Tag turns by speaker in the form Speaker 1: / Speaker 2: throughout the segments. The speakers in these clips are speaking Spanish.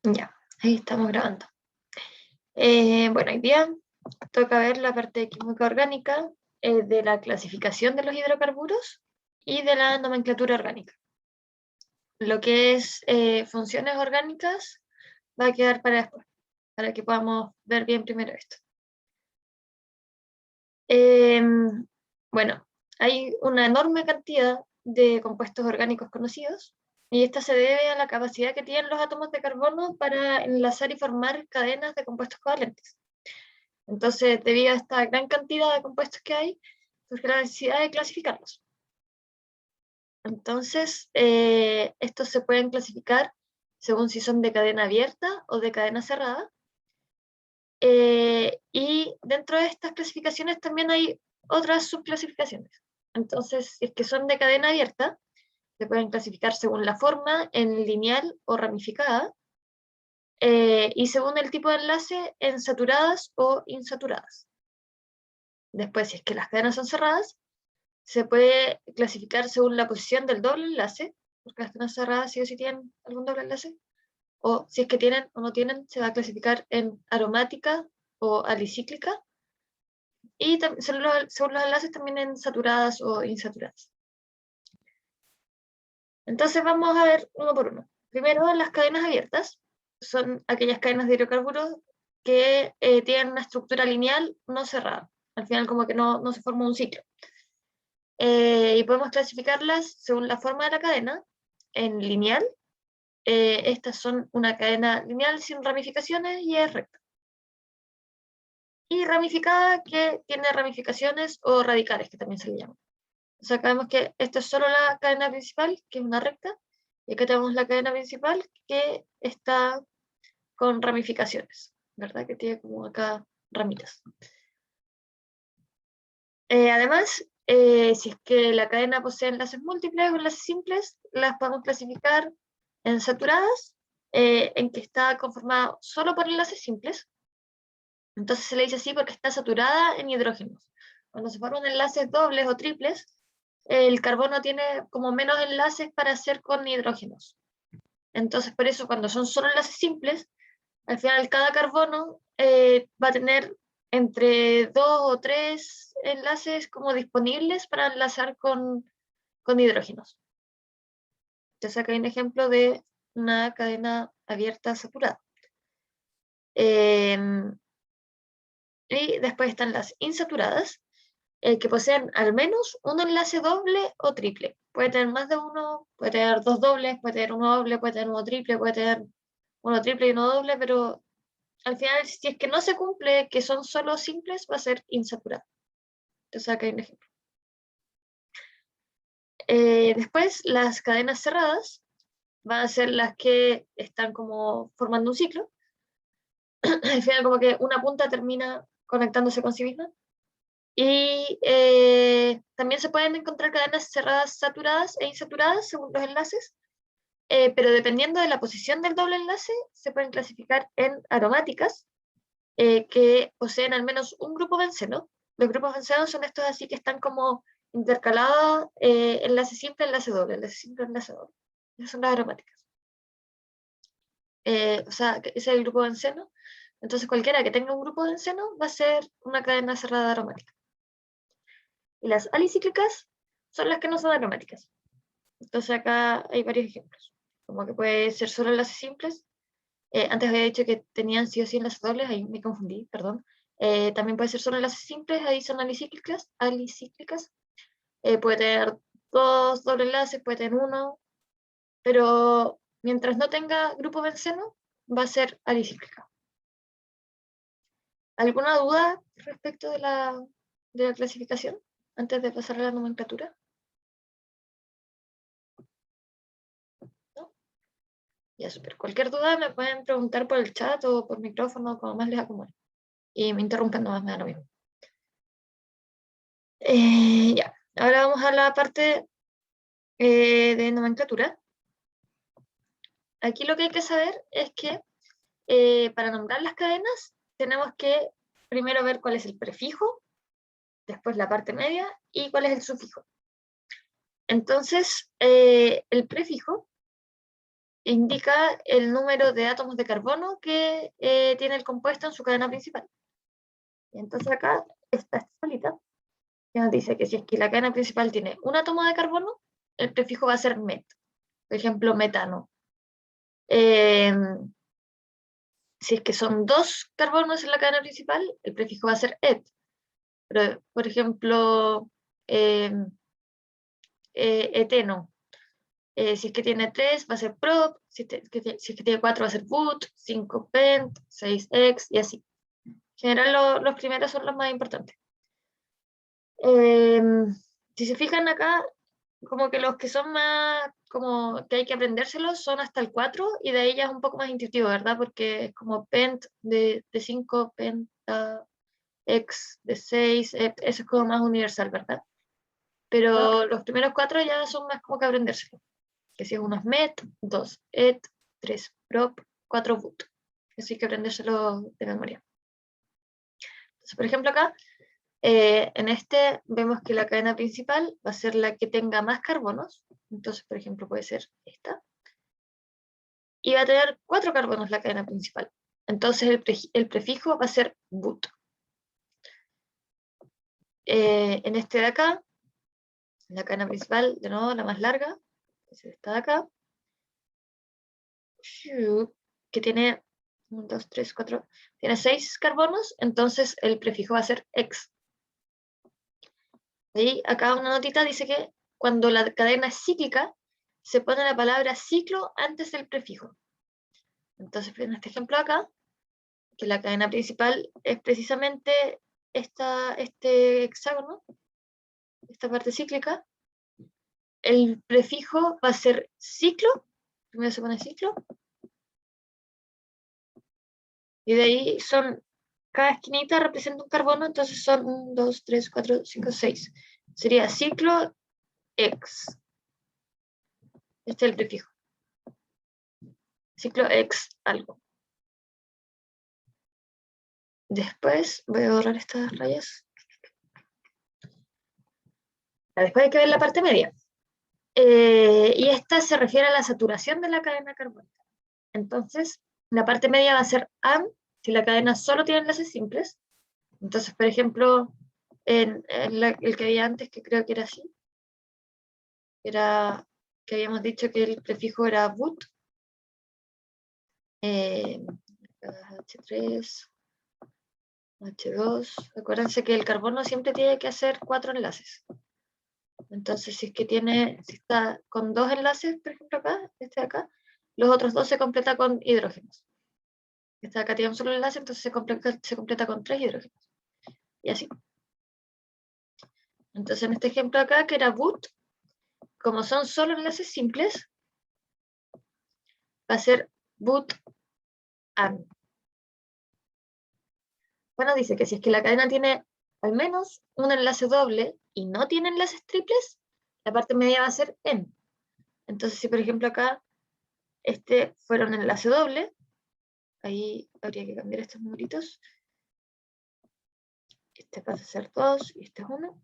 Speaker 1: Ya, ahí estamos grabando. Bueno, hoy día toca ver la parte de química orgánica, de la clasificación de los hidrocarburos y de la nomenclatura orgánica. Lo que es funciones orgánicas va a quedar para después, para que podamos ver bien primero esto. Bueno, hay una enorme cantidad de compuestos orgánicos conocidos, y esta se debe a la capacidad que tienen los átomos de carbono para enlazar y formar cadenas de compuestos covalentes. Entonces, debido a esta gran cantidad de compuestos que hay, surge la necesidad de clasificarlos. Entonces, estos se pueden clasificar según si son de cadena abierta o de cadena cerrada. Y dentro de estas clasificaciones también hay otras subclasificaciones. Entonces, si es que son de cadena abierta, se pueden clasificar según la forma, en lineal o ramificada, y según el tipo de enlace, en saturadas o insaturadas. Después, si es que las cadenas son cerradas, se puede clasificar según la posición del doble enlace, porque las cadenas cerradas sí o sí tienen algún doble enlace, o si es que tienen o no tienen, se va a clasificar en aromática o alicíclica, y según los enlaces también en saturadas o insaturadas. Entonces vamos a ver uno por uno. Primero, las cadenas abiertas son aquellas cadenas de hidrocarburos que tienen una estructura lineal no cerrada. Al final como que no se forma un ciclo. Y podemos clasificarlas según la forma de la cadena, en lineal. Estas son una cadena lineal sin ramificaciones y es recta. Y ramificada, que tiene ramificaciones o radicales, que también se le llaman. O sea, acá vemos que esta es solo la cadena principal, que es una recta, y acá tenemos la cadena principal, que está con ramificaciones, ¿verdad? Que tiene como acá ramitas. Además, si es que la cadena posee enlaces múltiples o enlaces simples, las podemos clasificar en saturadas, en que está conformada solo por enlaces simples. Entonces se le dice así porque está saturada en hidrógenos. Cuando se forman enlaces dobles o triples, el carbono tiene como menos enlaces para hacer con hidrógenos. Entonces, por eso, cuando son solo enlaces simples, al final cada carbono va a tener entre 2 o 3 enlaces como disponibles para enlazar con hidrógenos. Entonces acá hay un ejemplo de una cadena abierta saturada. Y después están las insaturadas, que poseen al menos un enlace doble o triple. Puede tener más de uno, puede tener 2 dobles, puede tener uno doble, puede tener uno triple, puede tener uno triple y uno doble, pero al final, si es que no se cumple, que son solo simples, va a ser insaturada. Entonces acá hay un ejemplo. Después, las cadenas cerradas van a ser las que están como formando un ciclo. Al final, como que una punta termina conectándose con sí misma. Y también se pueden encontrar cadenas cerradas saturadas e insaturadas según los enlaces, pero dependiendo de la posición del doble enlace, se pueden clasificar en aromáticas, que poseen al menos un grupo benceno. Los grupos bencenos son estos así que están como intercalados, enlace simple, enlace doble, enlace simple, enlace doble. Esas son las aromáticas. O sea, ese es el grupo benceno. Entonces cualquiera que tenga un grupo benceno va a ser una cadena cerrada aromática. Y las alicíclicas son las que no son aromáticas. Entonces acá hay varios ejemplos. Como que puede ser solo enlaces simples. Antes había dicho que tenían sí o sí enlaces dobles, ahí me confundí, perdón. También puede ser solo enlaces simples, ahí son alicíclicas. Puede tener 2 dobles enlaces, puede tener uno, pero mientras no tenga grupo benceno, va a ser alicíclica. ¿Alguna duda respecto de la clasificación antes de pasar a la nomenclatura? ¿No? Ya, súper. Cualquier duda me pueden preguntar por el chat o por micrófono, como más les acomode. Y me interrumpen nomás, me da lo mismo. Ya, ahora vamos a la parte de nomenclatura. Aquí lo que hay que saber es que para nombrar las cadenas tenemos que primero ver cuál es el prefijo, después la parte media y cuál es el sufijo. Entonces, el prefijo indica el número de átomos de carbono que tiene el compuesto en su cadena principal. Y entonces acá está esta solita, que nos dice que si es que la cadena principal tiene un átomo de carbono, el prefijo va a ser met. Por ejemplo, metano. Si es que son 2 carbonos en la cadena principal, el prefijo va a ser et. Pero, por ejemplo, eteno. Si es que tiene 3, va a ser prop. Si es que tiene 4, va a ser but. 5, pent. 6, ex. Y así. En general, los primeros son los más importantes. Si se fijan acá, como que los que son más, como que hay que aprendérselos, son hasta el 4, y de ahí ya es un poco más intuitivo, ¿verdad? Porque es como pent de 5, penta, ex de 6, eso es como más universal, ¿verdad? Pero los primeros 4 ya son más como que aprendérselos. Que si uno es met, 2 et, 3 prop, 4 but. Así que aprendérselo de memoria. Entonces, por ejemplo, acá, en este vemos que la cadena principal va a ser la que tenga más carbonos. Entonces, por ejemplo, puede ser esta. Y va a tener 4 carbonos la cadena principal. Entonces el prefijo va a ser but. En este de acá, la cadena principal, de nuevo, la más larga, es esta de acá, que tiene 1, 2, 3, 4, tiene 6 carbonos, entonces el prefijo va a ser ex. Y acá una notita dice que cuando la cadena es cíclica, se pone la palabra ciclo antes del prefijo. Entonces, en este ejemplo acá, que la cadena principal es precisamente este hexágono, esta parte cíclica, el prefijo va a ser ciclo, primero se pone ciclo, y de ahí cada esquinita representa un carbono, entonces son 1, 2, 3, 4, 5, 6. Sería ciclo X. Este es el prefijo. Ciclo X algo. Después voy a borrar estas rayas. Después hay que ver la parte media. Y esta se refiere a la saturación de la cadena carbónica. Entonces, la parte media va a ser AN si la cadena solo tiene enlaces simples. Entonces, por ejemplo, el que había antes, que creo que era así, era que habíamos dicho que el prefijo era but. H3, H2. Acuérdense que el carbono siempre tiene que hacer 4 enlaces. Entonces, si está con 2 enlaces, por ejemplo acá, este de acá, los otros 2 se completa con hidrógenos. Este de acá tiene un solo enlace, entonces se completa con 3 hidrógenos. Y así. Entonces, en este ejemplo acá, que era but, como son solo enlaces simples, va a ser but-an. Bueno, dice que si es que la cadena tiene al menos un enlace doble y no tiene enlaces triples, la parte media va a ser en. Entonces, si por ejemplo acá este fuera un enlace doble, ahí habría que cambiar estos numeritos. Este pasa a ser 2 y este es 1.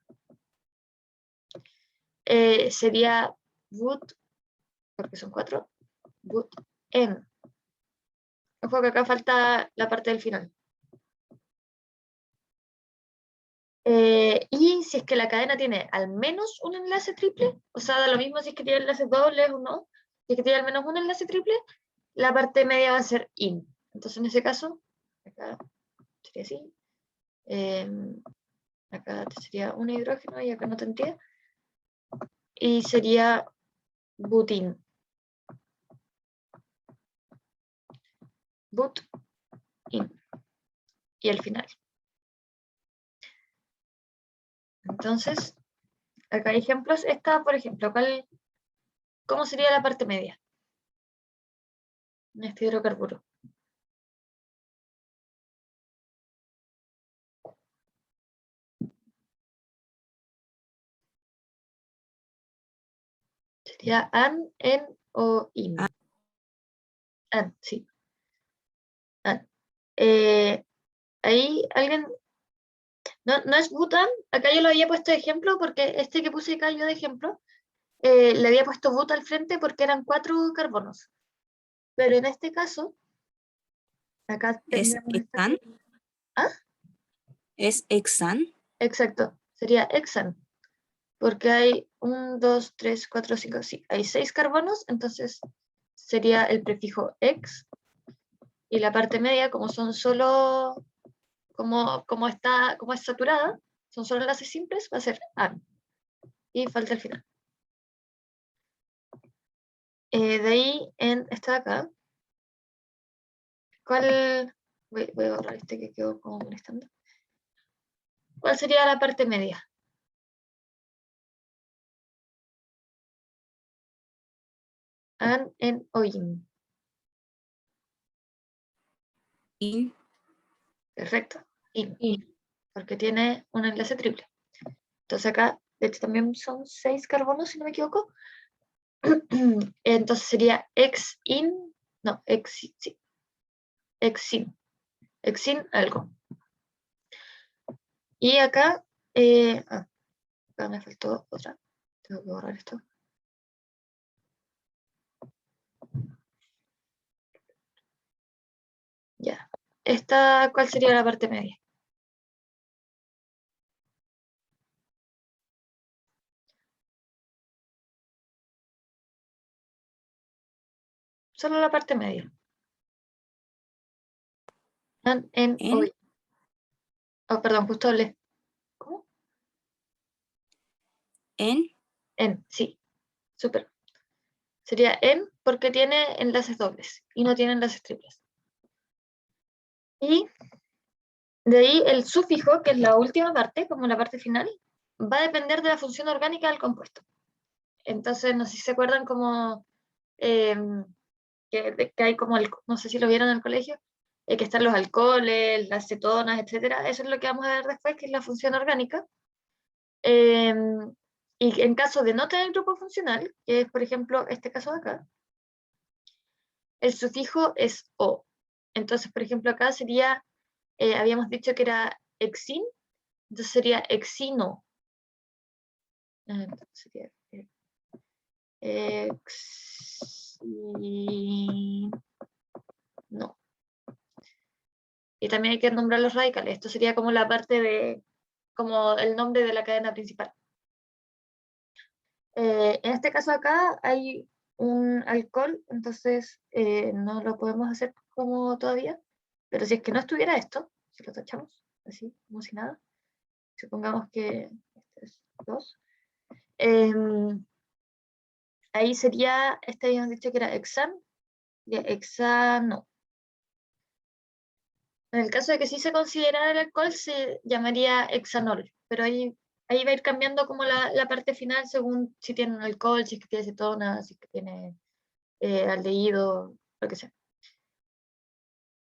Speaker 1: Sería but, porque son 4, but en. Ojo que acá falta la parte del final. Y si es que la cadena tiene al menos un enlace triple, o sea, da lo mismo si es que tiene enlaces dobles o no, si es que tiene al menos un enlace triple, la parte media va a ser in. Entonces, en ese caso, acá sería así. Acá sería un hidrógeno y acá no tendría. Y sería butin. But in. Y el final. Entonces, acá hay ejemplos. Esta, por ejemplo, ¿cómo sería la parte media? En este hidrocarburo. Sería an, en o in. An, sí. An. Ahí alguien... No es butan. Acá yo lo había puesto de ejemplo porque este que puse acá yo de ejemplo, le había puesto but al frente porque eran 4 carbonos. Pero en este caso, acá
Speaker 2: ¿Es
Speaker 1: tendríamos
Speaker 2: hexan?
Speaker 1: ¿Ah?
Speaker 2: ¿Es hexan?
Speaker 1: Exacto, sería hexan. Porque hay 1, 2, 3, 4, 5, sí, hay 6 carbonos, entonces sería el prefijo ex, y la parte media, como son solo, como es saturada, son solo enlaces simples, va a ser an, y falta el final. De ahí, en esta de acá, ¿cuál? Voy a borrar este que quedó como molestando. ¿Cuál sería la parte media? An, en o in.
Speaker 2: In.
Speaker 1: Perfecto, in,
Speaker 3: In.
Speaker 1: porque tiene un enlace triple. Entonces acá, de hecho, también son 6 carbonos, si no me equivoco. Entonces sería ex-in, no, sí, ex-in algo. Y acá, acá me faltó otra. Tengo que borrar esto. Ya. Esta, ¿cuál sería la parte media? Solo la parte media. En,
Speaker 2: En.
Speaker 1: hoy. Oh, perdón, justo le. ¿Cómo?
Speaker 2: En.
Speaker 1: En, sí. Súper. Sería en porque tiene enlaces dobles y no tiene enlaces triples. Y de ahí el sufijo, que es la última parte, como la parte final, va a depender de la función orgánica del compuesto. Entonces, no sé si se acuerdan como que hay como, no sé si lo vieron en el colegio, que están los alcoholes, las cetonas, etcétera. Eso es lo que vamos a ver después, que es la función orgánica. Y en caso de no tener grupo funcional, que es por ejemplo este caso de acá, el sufijo es o. Entonces, por ejemplo, acá sería, habíamos dicho que era exin, entonces sería exino. Entonces sería no. Y también hay que nombrar los radicales. Esto sería como la parte de, como el nombre de la cadena principal. En este caso acá hay un alcohol, entonces no lo podemos hacer como todavía. Pero si es que no estuviera esto, si lo tachamos así, como si nada, supongamos que este es 2, ahí sería, este habíamos dicho que era hexan, y hexano. En el caso de que sí se considerara el alcohol, se llamaría hexanol, pero ahí va a ir cambiando como la parte final según si tiene alcohol, si es que tiene cetona, si es que tiene aldehído, lo que sea.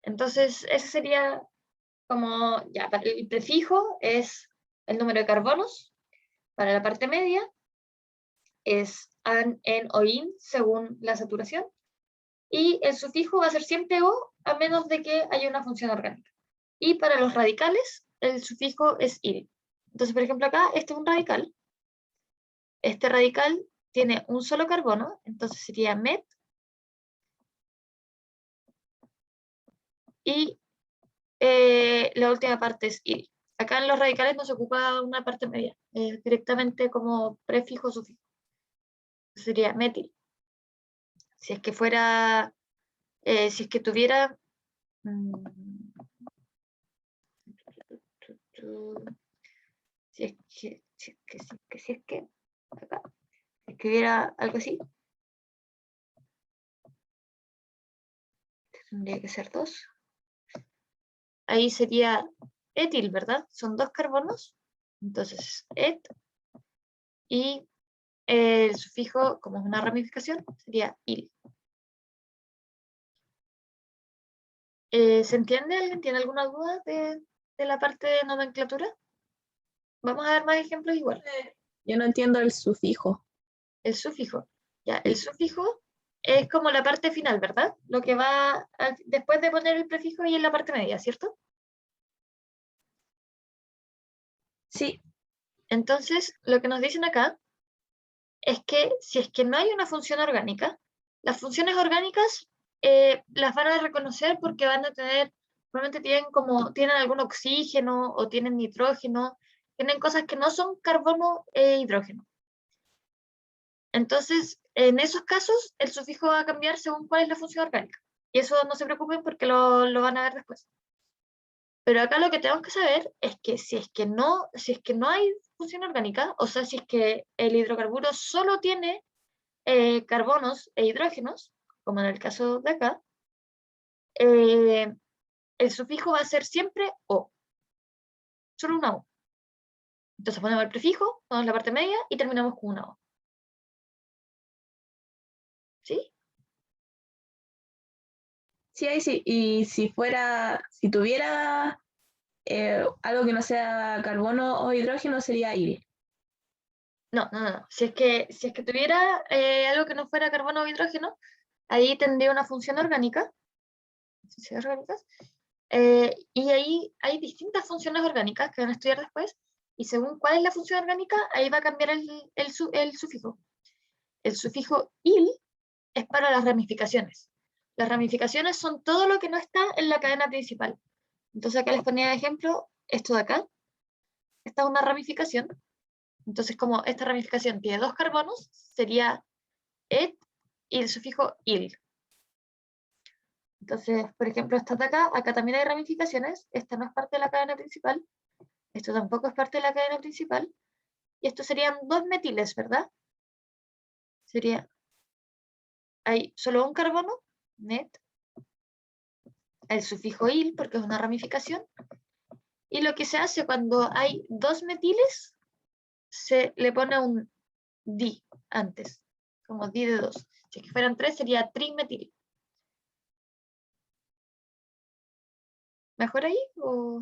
Speaker 1: Entonces, ese sería como, ya, para el prefijo es el número de carbonos, para la parte media es an, en o in, según la saturación, y el sufijo va a ser siempre o, a menos de que haya una función orgánica. Y para los radicales, el sufijo es il. Entonces, por ejemplo, acá, este es un radical. Este radical tiene un solo carbono, entonces sería met. Y la última parte es il. Acá en los radicales no se ocupa una parte media, directamente como prefijo o sufijo. Sería metil. Si es que fuera, si es que tuviera... si es que, acá, si es que hubiera algo así, tendría que ser 2. Ahí sería etil, ¿verdad? Son 2 carbonos, entonces et, y el sufijo, como es una ramificación, sería il. ¿Se entiende? ¿Alguien tiene alguna duda de la parte de nomenclatura? Vamos a ver más ejemplos igual.
Speaker 3: Yo no entiendo el sufijo.
Speaker 1: El sufijo. Ya, el sufijo es como la parte final, ¿verdad? Lo que va después de poner el prefijo y en la parte media, ¿cierto?
Speaker 3: Sí.
Speaker 1: Entonces, lo que nos dicen acá es que si es que no hay una función orgánica, las funciones orgánicas las van a reconocer porque van a tener, probablemente tienen algún oxígeno o tienen nitrógeno, tienen cosas que no son carbono e hidrógeno. Entonces, en esos casos, el sufijo va a cambiar según cuál es la función orgánica. Y eso no se preocupen porque lo van a ver después. Pero acá lo que tenemos que saber es que si es que no hay función orgánica, o sea, si es que el hidrocarburo solo tiene carbonos e hidrógenos, como en el caso de acá, el sufijo va a ser siempre O, solo una O. Entonces ponemos el prefijo, ponemos la parte media y terminamos con una O. ¿Sí?
Speaker 3: Sí, ahí sí. Y si tuviera algo que no sea carbono o hidrógeno, sería IRI.
Speaker 1: No. Si es que tuviera algo que no fuera carbono o hidrógeno, ahí tendría una función orgánica, funciones orgánicas, y ahí hay distintas funciones orgánicas que van a estudiar después, y según cuál es la función orgánica, ahí va a cambiar el sufijo. El sufijo il es para las ramificaciones. Las ramificaciones son todo lo que no está en la cadena principal. Entonces acá les ponía de ejemplo esto de acá. Esta es una ramificación. Entonces como esta ramificación tiene 2 carbonos, sería et y el sufijo il. Entonces, por ejemplo, esta de acá también hay ramificaciones. Esta no es parte de la cadena principal. Esto tampoco es parte de la cadena principal. Y esto serían 2 metiles, ¿verdad? Hay solo un carbono, net, el sufijo il, porque es una ramificación, y lo que se hace cuando hay 2 metiles, se le pone un di antes, como di de 2. Si es que fueran 3, sería trimetil. ¿Mejor ahí? O...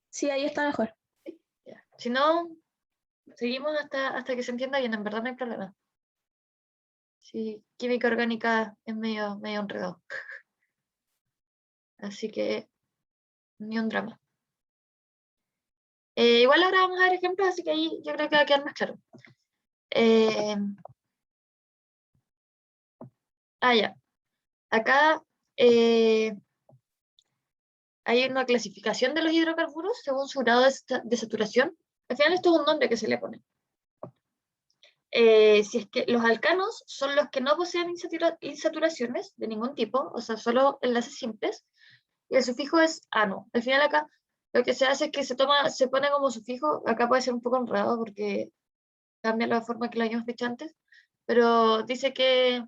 Speaker 3: Sí, ahí está mejor.
Speaker 1: Ya. Si no, seguimos hasta que se entienda bien, en verdad no hay problema. Sí, química orgánica es medio enredado. Así que ni un drama. Igual ahora vamos a ver ejemplos, así que ahí yo creo que va a quedar más claro. Ya. Acá hay una clasificación de los hidrocarburos según su grado de saturación. Al final esto es un nombre que se le pone. Si es que los alcanos son los que no poseen insaturaciones de ningún tipo, o sea, solo enlaces simples, y el sufijo es ano. Al final acá lo que se hace es que se pone como sufijo, acá puede ser un poco enredado porque cambia la forma que lo habíamos dicho antes, pero dice que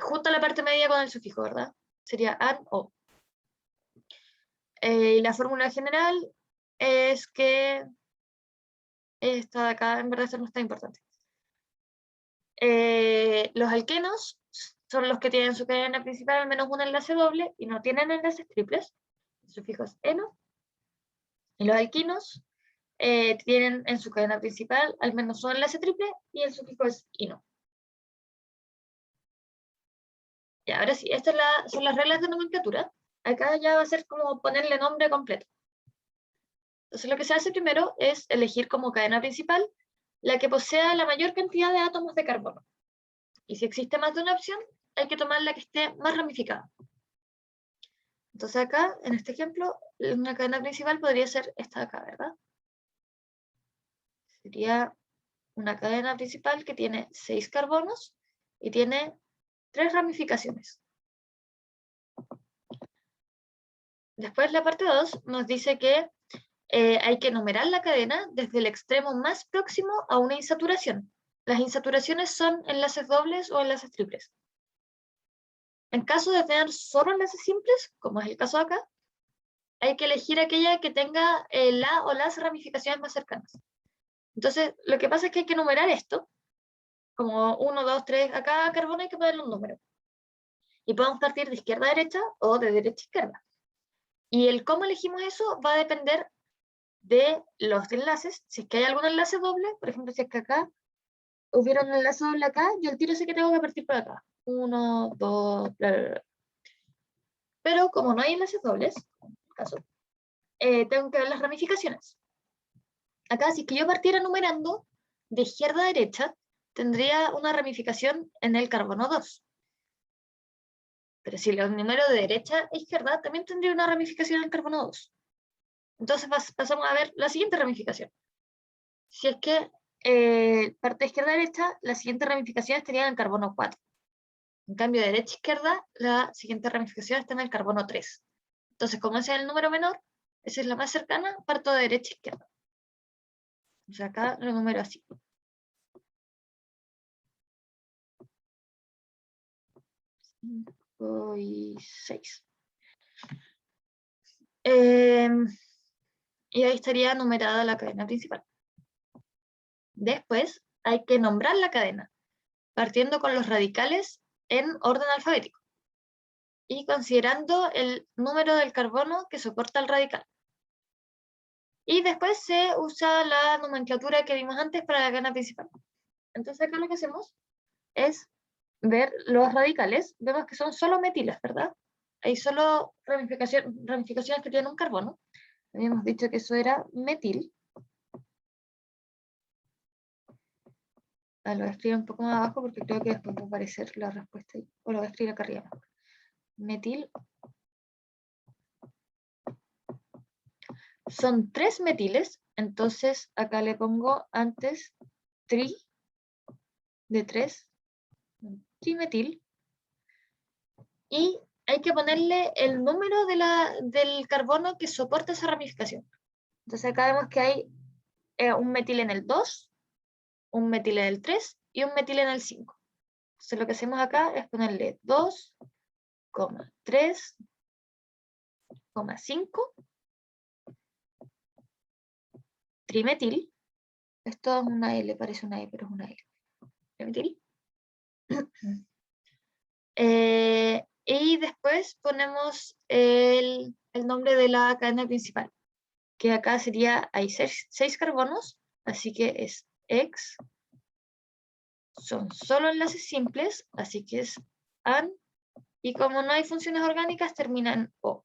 Speaker 1: junta la parte media con el sufijo, ¿verdad? Sería an o. Y la fórmula general es que esta de acá, en verdad, esto no está importante. Los alquenos son los que tienen su cadena principal al menos un enlace doble y no tienen enlaces triples. El sufijo es eno. Y los alquinos tienen en su cadena principal al menos un enlace triple y el sufijo es ino. Y ahora sí, estas son las reglas de nomenclatura. Acá ya va a ser como ponerle nombre completo. Entonces lo que se hace primero es elegir como cadena principal la que posea la mayor cantidad de átomos de carbono. Y si existe más de una opción, hay que tomar la que esté más ramificada. Entonces acá, en este ejemplo, una cadena principal podría ser esta de acá, ¿verdad? Sería una cadena principal que tiene 6 carbonos y tiene 3 ramificaciones. Después la parte 2 nos dice que hay que numerar la cadena desde el extremo más próximo a una insaturación. Las insaturaciones son enlaces dobles o enlaces triples. En caso de tener solo enlaces simples, como es el caso de acá, hay que elegir aquella que tenga la o las ramificaciones más cercanas. Entonces, lo que pasa es que hay que numerar esto, como 1, 2, 3, a cada carbono hay que ponerle un número. Y podemos partir de izquierda a derecha o de derecha a izquierda. Y el cómo elegimos eso va a depender de los enlaces. Si es que hay algún enlace doble, por ejemplo, si es que acá hubiera un enlace doble acá, yo el tiro sé que tengo que partir por acá. 1, 2, bla, bla, bla. Pero como no hay enlaces dobles, en este caso, tengo que ver las ramificaciones. Acá, si es que yo partiera numerando, de izquierda a derecha tendría una ramificación en el carbono 2. Pero si lo número de derecha a izquierda, también tendría una ramificación en el carbono 2. Entonces pasamos a ver la siguiente ramificación. Si es que parte de izquierda a derecha, la siguiente ramificación estaría en el carbono 4. En cambio, de derecha a izquierda, la siguiente ramificación está en el carbono 3. Entonces, como ese es el número menor, esa es la más cercana, parto de derecha a izquierda. O sea, acá lo número así. Y 6. Y ahí estaría numerada la cadena principal. Después hay que nombrar la cadena, partiendo con los radicales en orden alfabético y considerando el número del carbono que soporta el radical. Y después se usa la nomenclatura que vimos antes para la cadena principal. Entonces acá lo que hacemos es ver los radicales. Vemos que son solo metiles, ¿verdad? Hay solo ramificaciones que tienen un carbono. Habíamos dicho que eso era metil. Lo voy a escribir un poco más abajo porque creo que después va a aparecer la respuesta ahí. O lo voy a escribir acá arriba. Metil. Son 3 metiles, entonces acá le pongo antes tri de 3, trimetil. Y hay que ponerle el número del carbono que soporta esa ramificación. Entonces acá vemos que hay un metil en el 2, un metil en el 3 y un metil en el 5. Entonces lo que hacemos acá es ponerle 2, 3, 5, trimetil. Esto es una L, parece una E, pero es una L. Trimetil. Y después ponemos el nombre de la cadena principal, que acá sería, hay 6 carbonos, así que es X. Son solo enlaces simples, así que es AN, y como no hay funciones orgánicas, termina en O.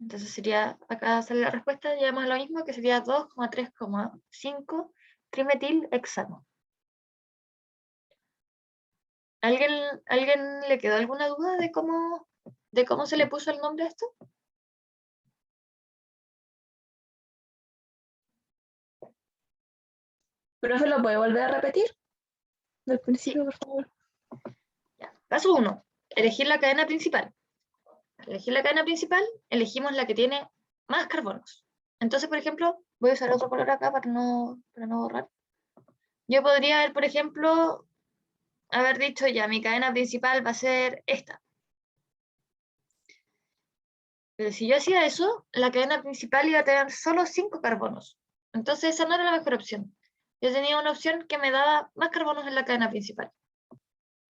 Speaker 1: Entonces sería, acá sale la respuesta, llevamos lo mismo, que sería 2,3,5 trimetil hexano. ¿Alguien le quedó alguna duda de cómo se le puso el nombre a esto?
Speaker 3: ¿Profe, lo puede volver a repetir? Del principio, por favor.
Speaker 1: Ya. Paso 1. Elegir la cadena principal. Para elegir la cadena principal, elegimos la que tiene más carbonos. Entonces, por ejemplo, voy a usar otro color acá para no borrar. Yo podría haber, por ejemplo, haber dicho ya, mi cadena principal va a ser esta. Pero si yo hacía eso, la cadena principal iba a tener solo 5 carbonos. Entonces esa no era la mejor opción. Yo tenía una opción que me daba más carbonos en la cadena principal.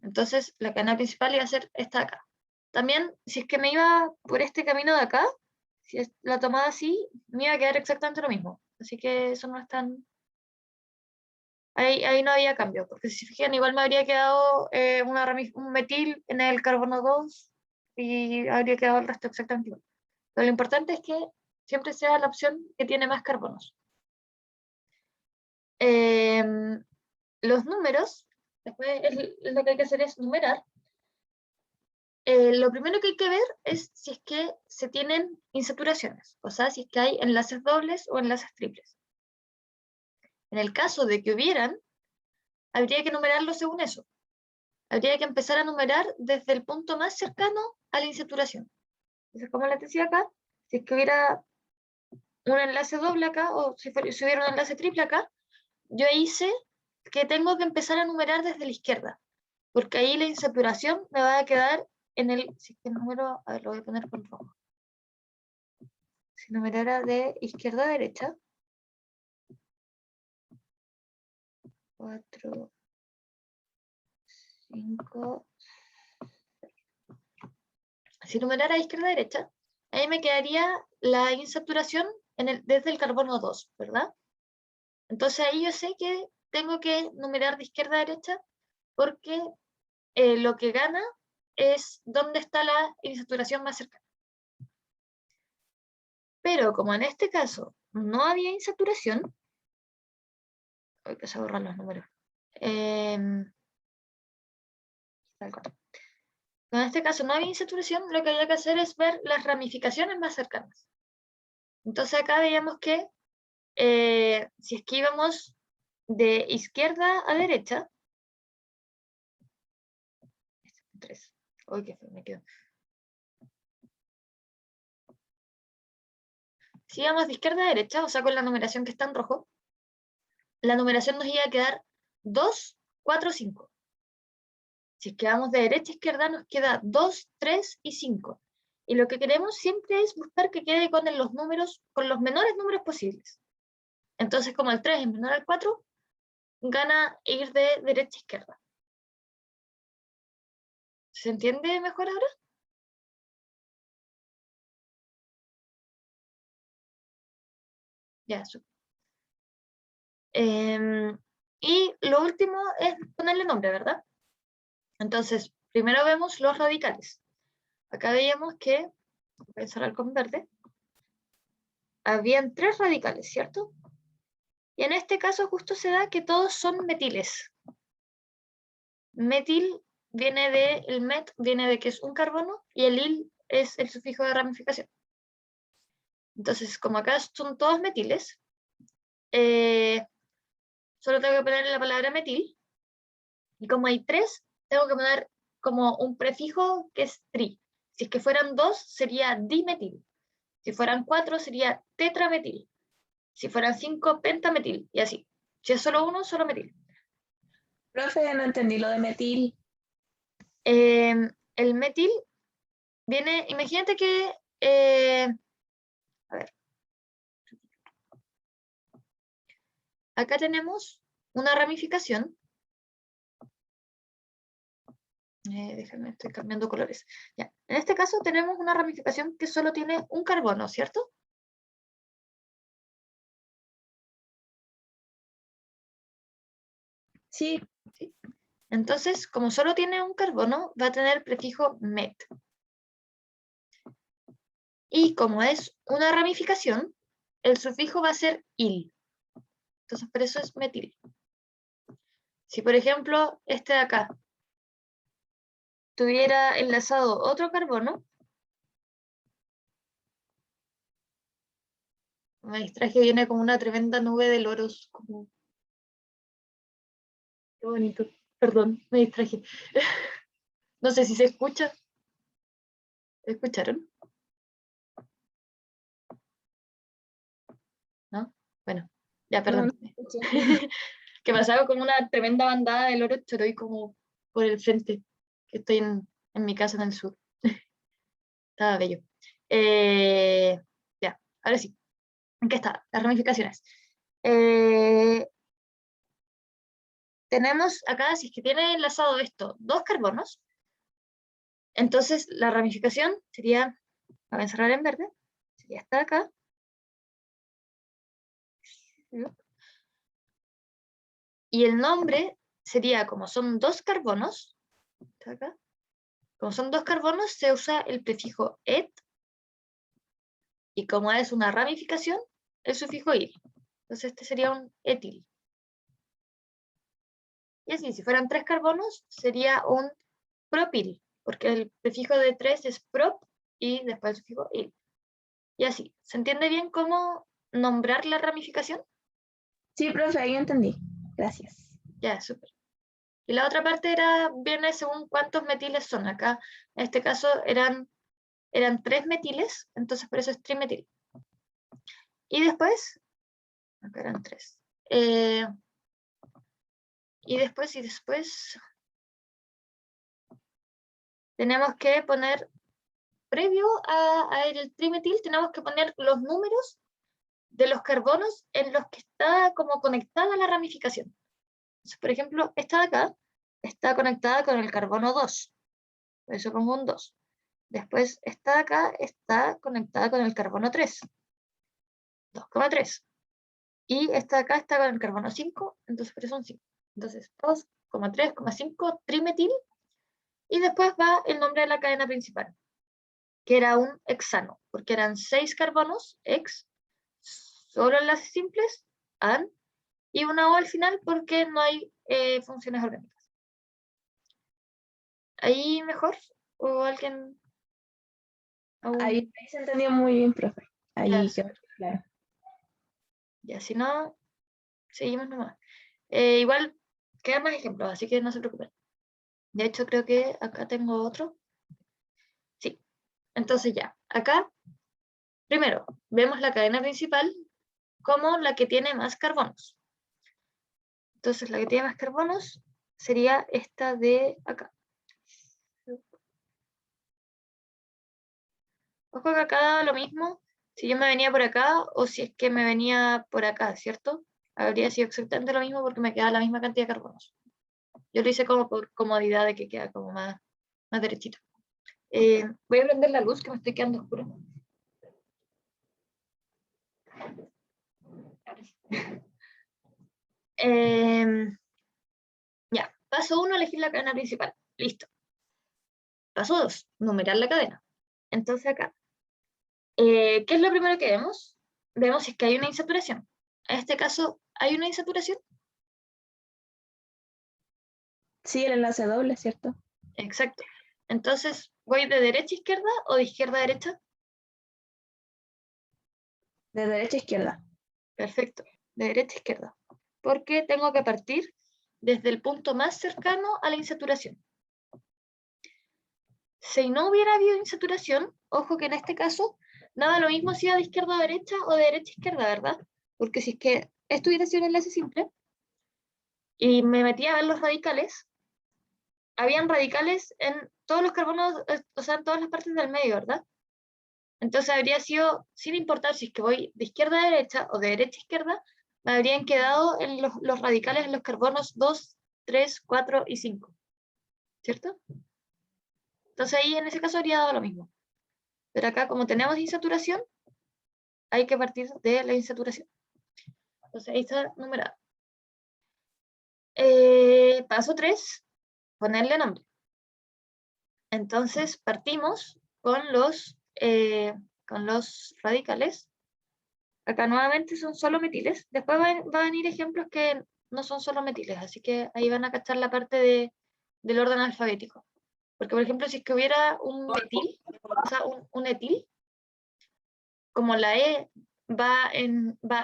Speaker 1: Entonces la cadena principal iba a ser esta de acá. También, si es que me iba por este camino de acá, si la tomaba así, me iba a quedar exactamente lo mismo. Así que eso no es tan... Ahí no había cambio, porque si se fijan, igual me habría quedado un metil en el carbono 2 y habría quedado el resto exactamente igual. Pero lo importante es que siempre sea la opción que tiene más carbonos. Los números, después lo que hay que hacer es numerar. Lo primero que hay que ver es si es que se tienen insaturaciones, o sea, si es que hay enlaces dobles o enlaces triples. En el caso de que hubieran, habría que numerarlo según eso. Habría que empezar a numerar desde el punto más cercano a la insaturación. Entonces, como les decía acá, si es que hubiera un enlace doble acá, o si hubiera un enlace triple acá, yo hice que tengo que empezar a numerar desde la izquierda, porque ahí la insaturación me va a quedar en el, si es que el número, a ver, lo voy a poner con rojo. Si numerara de izquierda a derecha, 4, 5, si numerara de izquierda a derecha, ahí me quedaría la insaturación desde el carbono 2, ¿verdad? Entonces ahí yo sé que tengo que numerar de izquierda a derecha porque lo que gana es dónde está la insaturación más cercana. Pero como en este caso no había insaturación, hay que borrar los números. Tal cual. En este caso no había insaturación, lo que había que hacer es ver las ramificaciones más cercanas. Entonces acá veíamos que si es que íbamos de izquierda a derecha, 3. Uy, qué feo me quedó. Si íbamos de izquierda a derecha, o sea, con la numeración que está en rojo, la numeración nos iba a quedar 2, 4, 5. Si es que vamos de derecha a izquierda, nos queda 2, 3 y 5. Y lo que queremos siempre es buscar que quede con los números, con los menores números posibles. Entonces, como el 3 es menor al 4, gana ir de derecha a izquierda. ¿Se entiende mejor ahora? Ya, súper. Y lo último es ponerle nombre, ¿verdad? Entonces, primero vemos los radicales. Acá veíamos que, voy a cerrar con verde, habían 3 radicales, ¿cierto? Y en este caso justo se da que todos son metiles. Metil viene de, el met viene de que es un carbono y el il es el sufijo de ramificación. Entonces, como acá son todos metiles, solo tengo que ponerle la palabra metil. Y como hay 3, tengo que poner como un prefijo que es tri. Si es que fueran 2, sería dimetil. Si fueran 4, sería tetrametil. Si fueran 5, pentametil. Y así. Si es solo uno, solo metil.
Speaker 3: Profe, no entendí lo de metil.
Speaker 1: El metil viene, imagínate que, a ver, acá tenemos una ramificación. Déjenme, estoy cambiando colores. Ya. En este caso tenemos una ramificación que solo tiene un carbono, ¿cierto?
Speaker 3: Sí,
Speaker 1: ¿Sí? Entonces, como solo tiene un carbono, va a tener prefijo met. Y como es una ramificación, el sufijo va a ser il. Entonces, por eso es metil. Si, por ejemplo, este de acá tuviera enlazado otro carbono, me distraje, viene como una tremenda nube de loros. Como... Qué bonito. Perdón, me distraje. No sé si se escucha. ¿Escucharon? ¿No? Bueno, ya,
Speaker 3: no,
Speaker 1: perdón. Que pasaba con una tremenda bandada de loros choroy como por el frente, que estoy en mi casa en el sur. Estaba bello. Ya, ahora sí. ¿En qué está? Las ramificaciones. Tenemos acá, si es que tiene enlazado esto, 2 carbonos, entonces la ramificación sería, voy a encerrar en verde, sería esta de acá. Y el nombre sería, como son 2 carbonos, acá, como son 2 carbonos, se usa el prefijo et, y como es una ramificación, el sufijo il. Entonces este sería un etil. Y así, si fueran 3 carbonos, sería un propil, porque el prefijo de 3 es prop y después el sufijo il. Y así, ¿se entiende bien cómo nombrar la ramificación?
Speaker 3: sí, profe, ahí entendí. Gracias.
Speaker 1: Ya, súper. Y la otra parte viene según cuántos metiles son. Acá, en este caso, eran 3 metiles, entonces por eso es trimetil. Y después, acá eran 3. Y después, tenemos que poner, previo a el trimetil, tenemos que poner los números de los carbonos en los que está como conectada la ramificación. Entonces, por ejemplo, esta de acá está conectada con el carbono 2. Por eso pongo un 2. Después, esta de acá está conectada con el carbono 3. 2,3. Y esta de acá está con el carbono 5, entonces por eso son 5. Entonces, 2,3,5 trimetil. Y después va el nombre de la cadena principal, que era un hexano, porque eran 6 carbonos, hex, solo enlaces simples, AN, y una O al final porque no hay funciones orgánicas. ¿Ahí mejor? ¿O alguien? aún-
Speaker 3: Ahí se entendió muy bien, profe. Ahí
Speaker 1: Ya,
Speaker 3: quedó claro.
Speaker 1: ya, si no, seguimos nomás. Igual quedan más ejemplos, así que no se preocupen. De hecho, creo que acá tengo otro. Sí, entonces ya, acá, primero, vemos la cadena principal como la que tiene más carbonos. Entonces, la que tiene más carbonos sería esta de acá. Ojo que acá da lo mismo si yo me venía por acá o si es que me venía por acá, ¿cierto? Habría sido exactamente lo mismo porque me queda la misma cantidad de carbonos. Yo lo hice como por comodidad de que queda como más derechito. Voy a prender la luz que me estoy quedando oscuro. Ya, paso 1, elegir la cadena principal. Listo. Paso 2, numerar la cadena. Entonces acá, ¿qué es lo primero que vemos? Vemos si es que hay una insaturación. En este caso, ¿hay una insaturación?
Speaker 3: Sí, el enlace doble, ¿cierto?
Speaker 1: Exacto. Entonces, ¿voy de derecha a izquierda o de izquierda a derecha?
Speaker 3: De derecha a izquierda.
Speaker 1: Perfecto, de derecha a izquierda. Porque tengo que partir desde el punto más cercano a la insaturación. Si no hubiera habido insaturación, ojo que en este caso, nada lo mismo si era de izquierda a derecha o de derecha a izquierda, ¿verdad? Porque si es que esto hubiera sido un enlace simple y me metía a ver los radicales, habían radicales en todos los carbonos, o sea, en todas las partes del medio, ¿verdad? Entonces habría sido, sin importar si es que voy de izquierda a derecha o de derecha a izquierda, me habrían quedado en los radicales en los carbonos 2, 3, 4 y 5, ¿cierto? Entonces ahí en ese caso habría dado lo mismo. Pero acá como tenemos insaturación, hay que partir de la insaturación. Entonces ahí está numerado. Paso 3, ponerle nombre. Entonces partimos con los radicales. Acá nuevamente son solo metiles. Después van a venir ejemplos que no son solo metiles, así que ahí van a cachar la parte del orden alfabético. Porque, por ejemplo, si es que hubiera un metil, o sea, un etil, como la E va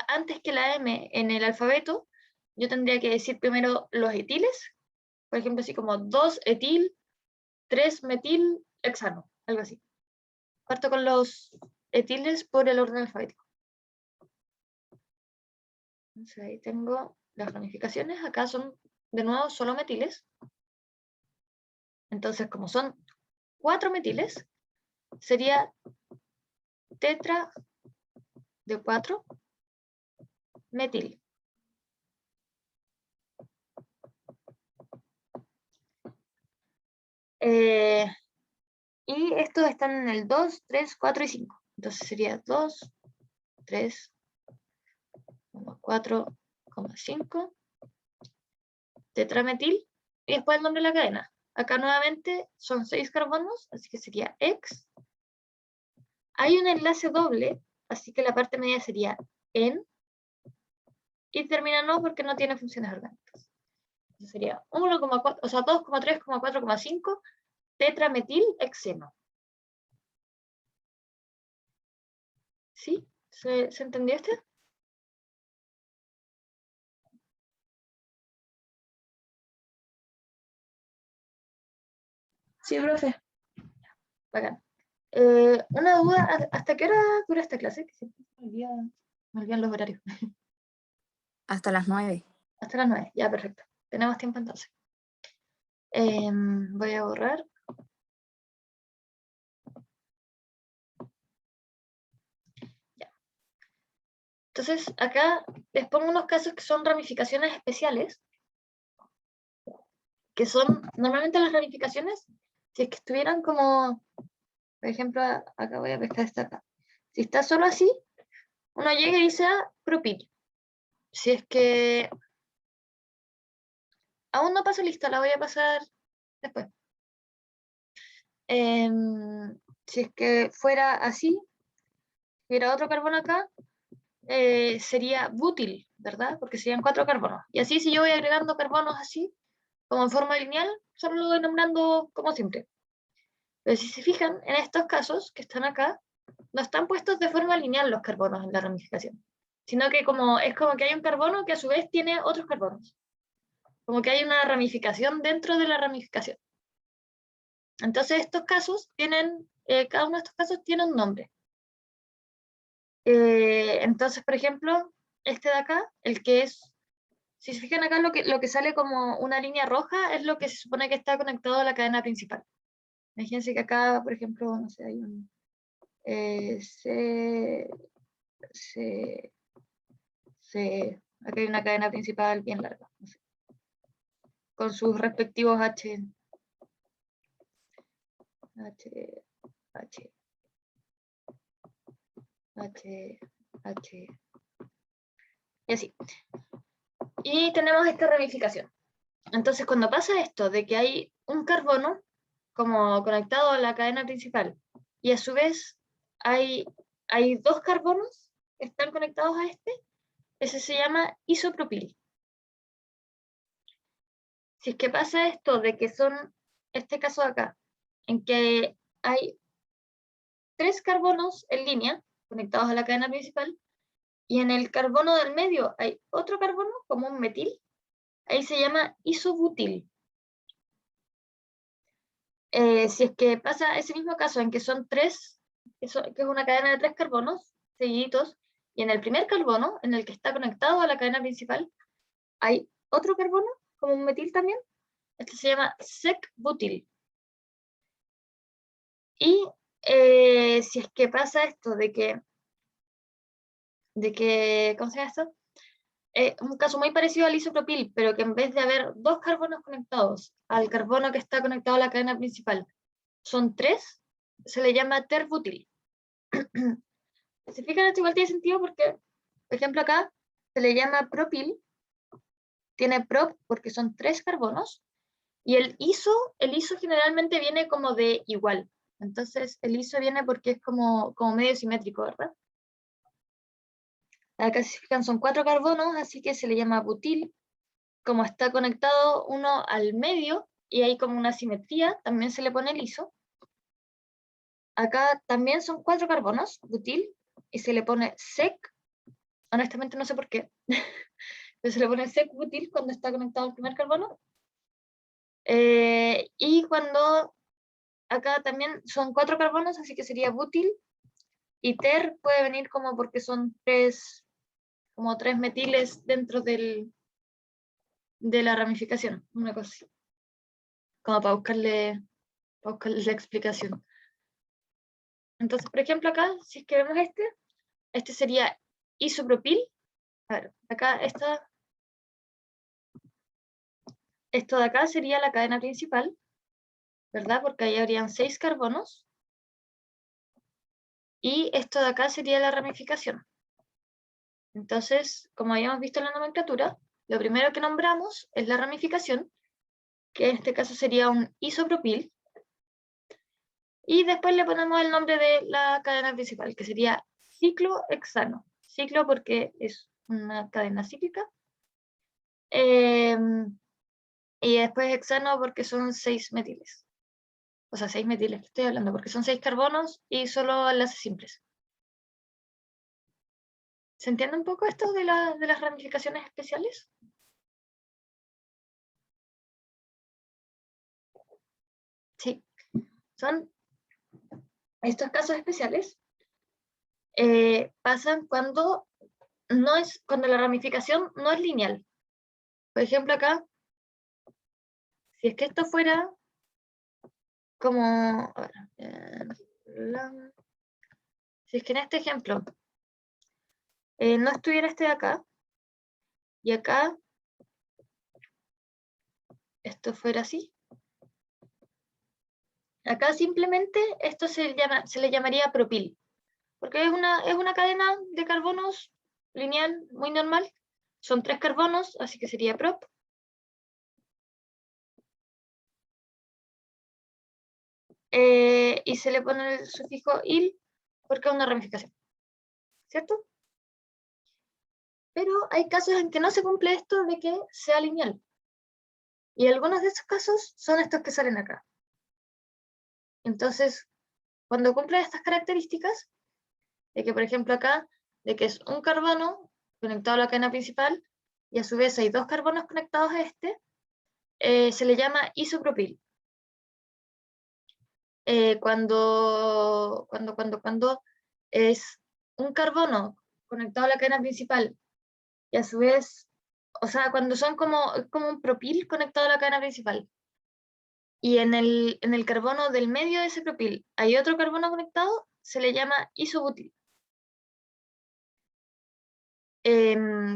Speaker 1: antes que la M en el alfabeto, yo tendría que decir primero los etiles, por ejemplo, así como 2-etil, 3-metil, hexano, algo así. Parto con los etiles por el orden alfabético. Entonces ahí tengo las ramificaciones, acá son de nuevo solo metiles. Entonces, como son 4 metiles, sería tetra de 4 metil. Y estos están en el 2, 3, 4 y 5. Entonces sería 2, 3, 4, 5, tetrametil, y después el nombre de la cadena. Acá nuevamente son 6 carbonos, así que sería X. Hay un enlace doble, así que la parte media sería en, y termina no porque no tiene funciones orgánicas. Entonces sería 1,4, o sea, 2,3,4,5 tetrametil hexeno. ¿Sí? ¿Se entendió este?
Speaker 3: Sí, profe.
Speaker 1: Bacán. Una duda, ¿hasta qué hora dura esta clase? Que siempre me olvidan los horarios.
Speaker 2: Hasta las 9.
Speaker 1: Hasta las 9, ya, perfecto. Tenemos tiempo entonces. Voy a borrar. Ya. Entonces, acá les pongo unos casos que son ramificaciones especiales, que son normalmente las ramificaciones, si es que estuvieran como, por ejemplo, acá voy a pescar esta acá. Si está solo así, uno llega y dice, propil. Si es que aún no paso lista, la voy a pasar después. Si es que fuera así, hubiera otro carbono acá, sería butil, ¿verdad? Porque serían 4 carbonos. Y así si yo voy agregando carbonos así, como en forma lineal, solo lo voy nombrando como siempre. Pero si se fijan, en estos casos que están acá, no están puestos de forma lineal los carbonos en la ramificación, sino que es como que hay un carbono que a su vez tiene otros carbonos. Como que hay una ramificación dentro de la ramificación. Entonces estos casos tienen, cada uno de estos casos tiene un nombre. Entonces, por ejemplo, este de acá, el que es, si se fijan acá, lo que sale como una línea roja es lo que se supone que está conectado a la cadena principal. Imagínense que acá, por ejemplo, no sé, hay un acá hay una cadena principal bien larga, no sé, con sus respectivos H, y así. Y tenemos esta ramificación. Entonces, cuando pasa esto de que hay un carbono como conectado a la cadena principal y a su vez hay 2 carbonos que están conectados a ese se llama isopropil. Si es que pasa esto de que son, este caso de acá, en que hay 3 carbonos en línea conectados a la cadena principal y en el carbono del medio hay otro carbono como un metil, ahí se llama isobutil. Si es que pasa ese mismo caso en que son 3, que es una cadena de 3 carbonos seguiditos, y en el primer carbono, en el que está conectado a la cadena principal, hay otro carbono, como un metil también, este se llama sec-butil. Y si es que pasa esto de que ¿cómo se llama esto? Un caso muy parecido al isopropil, pero que en vez de haber 2 carbonos conectados al carbono que está conectado a la cadena principal, son 3, se le llama terbutil. ¿Se fijan? Esto igual tiene sentido porque, por ejemplo, acá se le llama propil, tiene prop porque son 3 carbonos, y el iso generalmente viene como de igual. Entonces el iso viene porque es como medio simétrico, ¿verdad? Acá se fijan son 4 carbonos, así que se le llama butil. Como está conectado uno al medio y hay como una simetría, también se le pone el iso. Acá también son 4 carbonos, butil, y se le pone sec. Honestamente no sé por qué, pero se le pone sec-butil cuando está conectado al primer carbono. Y cuando acá también son 4 carbonos, así que sería butil. Y ter puede venir como porque son 3 metiles dentro de la ramificación, una cosa así. Como para buscarle la explicación. Entonces, por ejemplo, acá, si es que vemos este sería isopropil. A ver, acá esto de acá sería la cadena principal, ¿verdad? Porque ahí habrían 6 carbonos. Y esto de acá sería la ramificación. Entonces, como habíamos visto en la nomenclatura, lo primero que nombramos es la ramificación, que en este caso sería un isopropil. Y después le ponemos el nombre de la cadena principal, que sería ciclohexano. Ciclo porque es una cadena cíclica. Y después hexano porque son 6 metiles. O sea, 6 metiles que estoy hablando, porque son 6 carbonos y solo enlaces simples. ¿Se entiende un poco esto de las ramificaciones especiales? Sí, son estos casos especiales. Pasan cuando cuando la ramificación no es lineal. Por ejemplo, acá, si es que esto fuera como, a ver, si es que en este ejemplo no estuviera este de acá, y acá esto fuera así, acá simplemente esto se le llamaría propil, porque es una cadena de carbonos lineal muy normal, son 3 carbonos, así que sería prop. Y se le pone el sufijo il porque es una ramificación, ¿cierto? Pero hay casos en que no se cumple esto de que sea lineal. Y algunos de esos casos son estos que salen acá. Entonces, cuando cumplen estas características, de que por ejemplo acá, de que es un carbono conectado a la cadena principal, y a su vez hay dos carbonos conectados a este, se le llama isopropil. Cuando es un carbono conectado a la cadena principal, y a su vez, o sea, cuando son como un propil conectado a la cadena principal, y en el carbono del medio de ese propil hay otro carbono conectado, se le llama isobutil.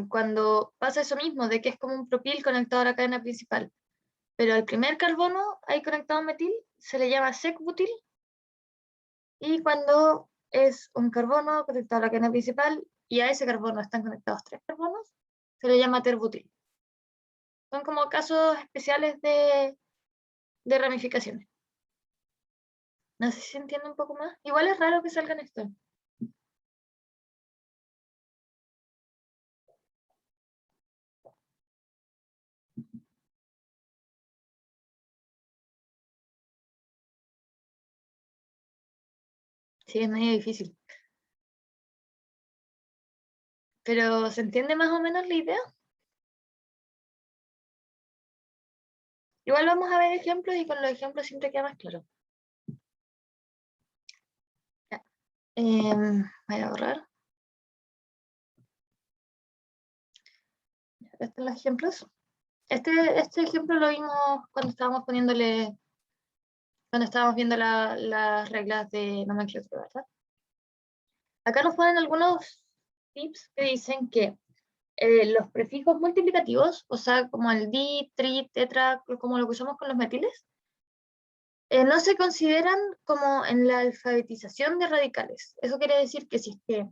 Speaker 1: Cuando pasa eso mismo, de que es como un propil conectado a la cadena principal, pero al primer carbono hay conectado un metil, se le llama secbutil, y cuando es un carbono conectado a la cadena principal y a ese carbono están conectados tres carbonos, se le llama terbutil. Son como casos especiales de ramificaciones. No sé si se entiende un poco más. Igual es raro que salgan esto. Sí, es medio difícil. Pero ¿se entiende más o menos la idea? Igual vamos a ver ejemplos y con los ejemplos siempre queda más claro. Ya. Voy a borrar. Acá están los ejemplos. Este ejemplo lo vimos cuando estábamos viendo las reglas de nomenclatura, ¿verdad? Acá nos ponen algunos tips que dicen que los prefijos multiplicativos, o sea, como el di, tri, tetra, como lo que usamos con los metiles, no se consideran como en la alfabetización de radicales. Eso quiere decir que si es que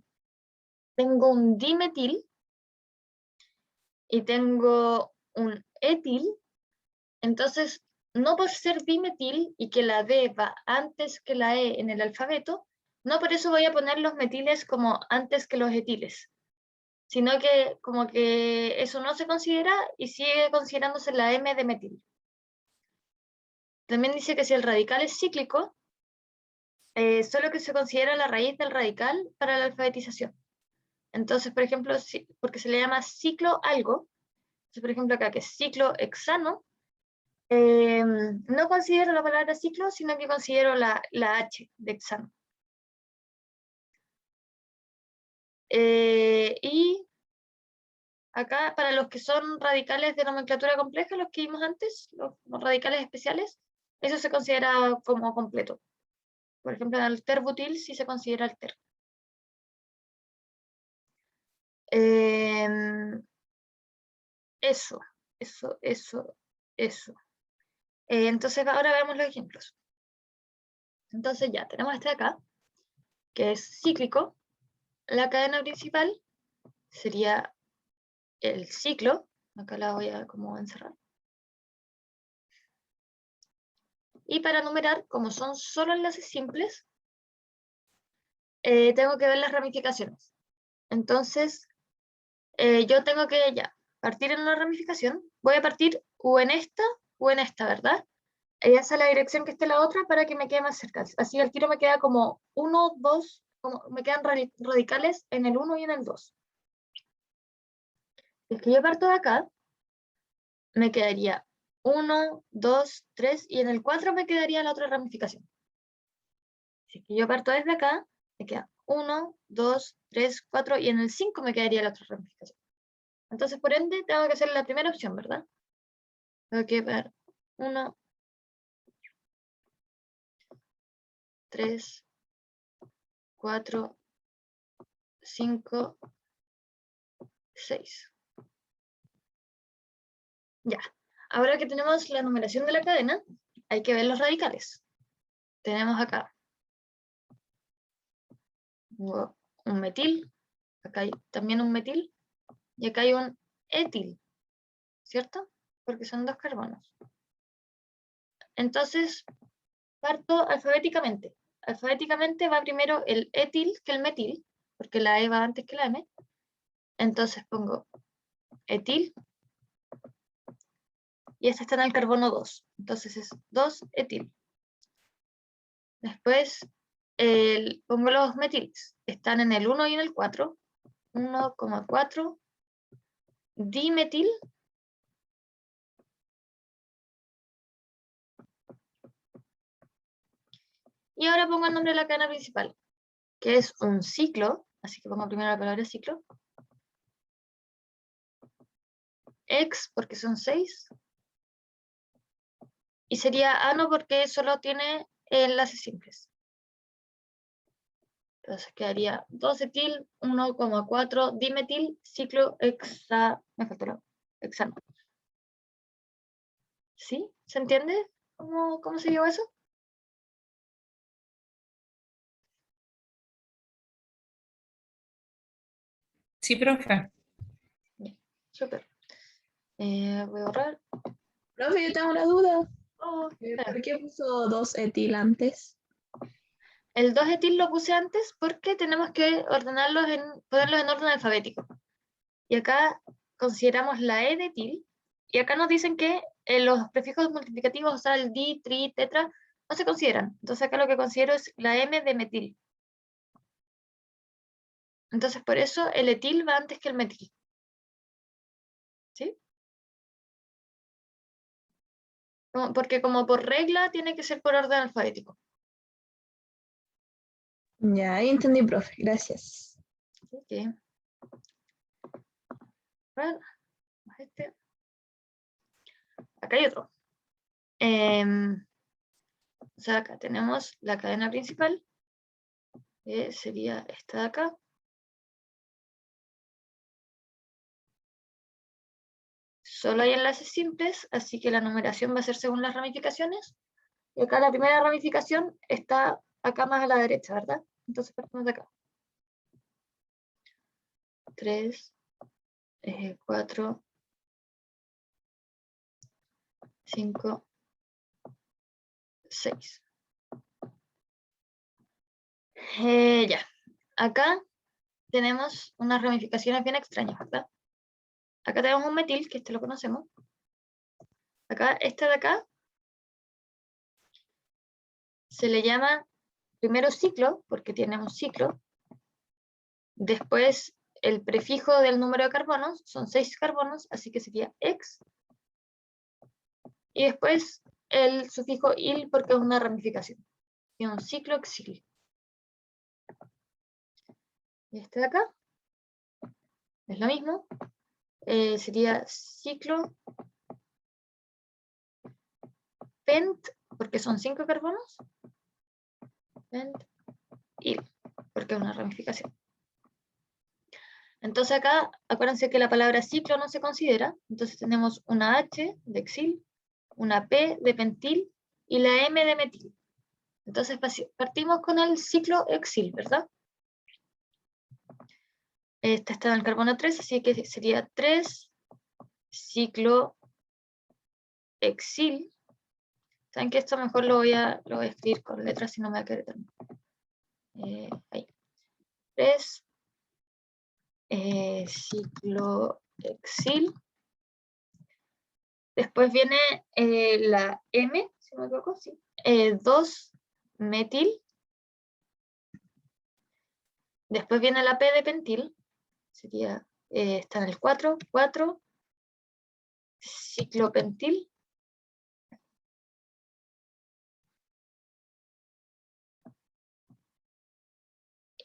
Speaker 1: tengo un dimetil y tengo un etil, entonces no por ser dimetil y que la D va antes que la E en el alfabeto, no por eso voy a poner los metiles como antes que los etiles, sino que como que eso no se considera y sigue considerándose la M de metil. También dice que si el radical es cíclico, solo que se considera la raíz del radical para la alfabetización. Entonces, por ejemplo, porque se le llama ciclo algo, entonces, por ejemplo, acá que es ciclo hexano, no considero la palabra ciclo, sino que considero la H de hexano. Y acá, para los que son radicales de nomenclatura compleja, los que vimos antes, los radicales especiales, eso se considera como completo. Por ejemplo, en el terbutil sí se considera alter. Eso. Entonces ahora veamos los ejemplos. Entonces ya, tenemos este de acá, que es cíclico. La cadena principal sería el ciclo. Acá la voy a como encerrar. Y para numerar, como son solo enlaces simples, tengo que ver las ramificaciones. Entonces, yo tengo que ya partir en una ramificación. Voy a partir o en esta, ¿verdad? Esa es la dirección que esté la otra para que me quede más cerca. Así el tiro me queda como 1, 2, como me quedan radicales en el 1 y en el 2. Si es que yo parto de acá, me quedaría 1, 2, 3 y en el 4 me quedaría la otra ramificación. Si es que yo parto desde acá, me queda 1, 2, 3, 4 y en el 5 me quedaría la otra ramificación. Entonces, por ende, tengo que hacer la primera opción, ¿verdad? Tengo que ver 1, 3, 4, 5, 6. Ya. Ahora que tenemos la numeración de la cadena, hay que ver los radicales. Tenemos acá un metil, acá hay también un metil, y acá hay un etil, ¿cierto? Porque son dos carbonos. Entonces, parto alfabéticamente. Alfabéticamente va primero el etil que el metil, porque la E va antes que la M, Entonces pongo etil. Y este está en el carbono 2. Entonces es 2-etil. Después pongo los metiles. Están en el 1 y en el 4. 1,4 dimetil. Y ahora pongo el nombre de la cadena principal, que es un ciclo. Así que pongo primero la palabra ciclo. X, porque son 6. Y sería ano porque solo tiene enlaces simples. Entonces quedaría 2-etil, 1,4 dimetil, ciclo me faltó hexano. ¿Sí? ¿Se entiende cómo se lleva eso?
Speaker 4: Sí, profe.
Speaker 1: Bien, súper. Voy a borrar.
Speaker 3: Profe, yo tengo una duda.
Speaker 1: Oh,
Speaker 3: ¿Por qué puso 2-etil antes?
Speaker 1: el 2-etil lo puse antes porque tenemos que ponerlos en orden alfabético. Y acá consideramos la E de etil. Y acá nos dicen que los prefijos multiplicativos, o sea, el di, tri, tetra, no se consideran. Entonces acá lo que considero es la M de metil. Entonces por eso el etil va antes que el metil. ¿Sí? Porque como por regla tiene que ser por orden alfabético.
Speaker 3: Ya, ahí entendí, profe. Gracias.
Speaker 1: Okay. Bueno, acá hay otro. O sea, acá tenemos la cadena principal, que sería esta de acá. Solo hay enlaces simples, así que la numeración va a ser según las ramificaciones. Y acá la primera ramificación está acá más a la derecha, ¿verdad? Entonces partimos de acá. 3, 4, 5, 6. Ya. Acá tenemos unas ramificaciones bien extrañas, ¿verdad? Acá tenemos un metil, que este lo conocemos. Acá, este de acá, se le llama primero ciclo, porque tiene un ciclo. Después, el prefijo del número de carbonos, son 6 carbonos, así que sería X. Y después, el sufijo il, porque es una ramificación. Y un ciclo exil. Y este de acá es lo mismo. Sería ciclo pent, porque son 5 carbonos. Pent il, porque es una ramificación. Entonces acá, acuérdense que la palabra ciclo no se considera. Entonces tenemos una H de exil, una P de pentil y la M de metil. Entonces partimos con el ciclo exil, ¿verdad? Este está en el carbono 3, así que sería 3 ciclo exil. Saben que esto mejor lo voy a escribir con letras si no me va a quedar tan. Ahí. 3 ciclo exil. Después viene la M, si no me equivoco, sí. 2 metil. Después viene la P de pentil. Sería, está en el 4, 4 ciclopentil.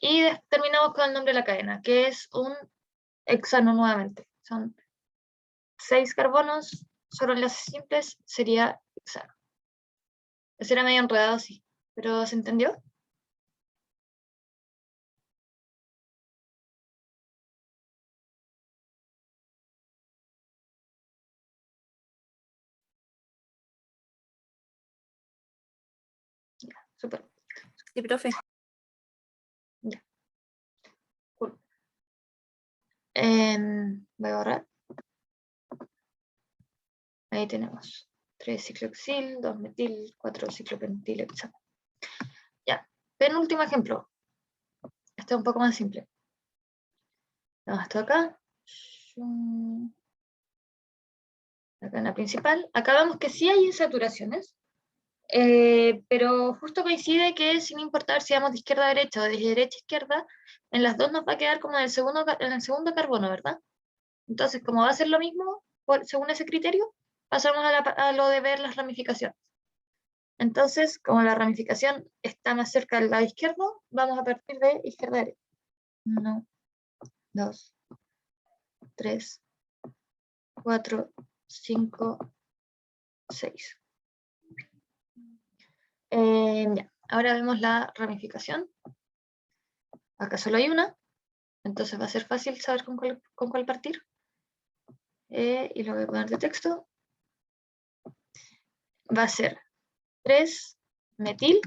Speaker 1: Y terminamos con el nombre de la cadena, que es un hexano nuevamente. Son 6 carbonos, solo enlaces simples, sería hexano. Eso era medio enredado, sí. ¿Pero se entendió? Ya, súper.
Speaker 2: Sí, profe.
Speaker 1: Ya. Cool. Voy a borrar. Ahí tenemos 3 cicloxil, 2 metil, 4 ciclopentil, hexano. Ya, penúltimo ejemplo. Este es un poco más simple. Tenemos esto acá. La cadena principal. Acá vemos que sí hay insaturaciones, pero justo coincide que sin importar si vamos de izquierda a derecha o de derecha a izquierda, en las dos nos va a quedar como en el segundo carbono, ¿verdad? Entonces, como va a ser lo mismo, según ese criterio, pasamos a lo de ver las ramificaciones. Entonces, como la ramificación está más cerca del lado izquierdo, vamos a partir de izquierda a derecha. 1, 2, 3, 4, 5, 6. Ya. Ahora vemos la ramificación. Acá solo hay una, entonces va a ser fácil saber con cuál partir. Y lo voy a poner de texto. Va a ser 3-metil.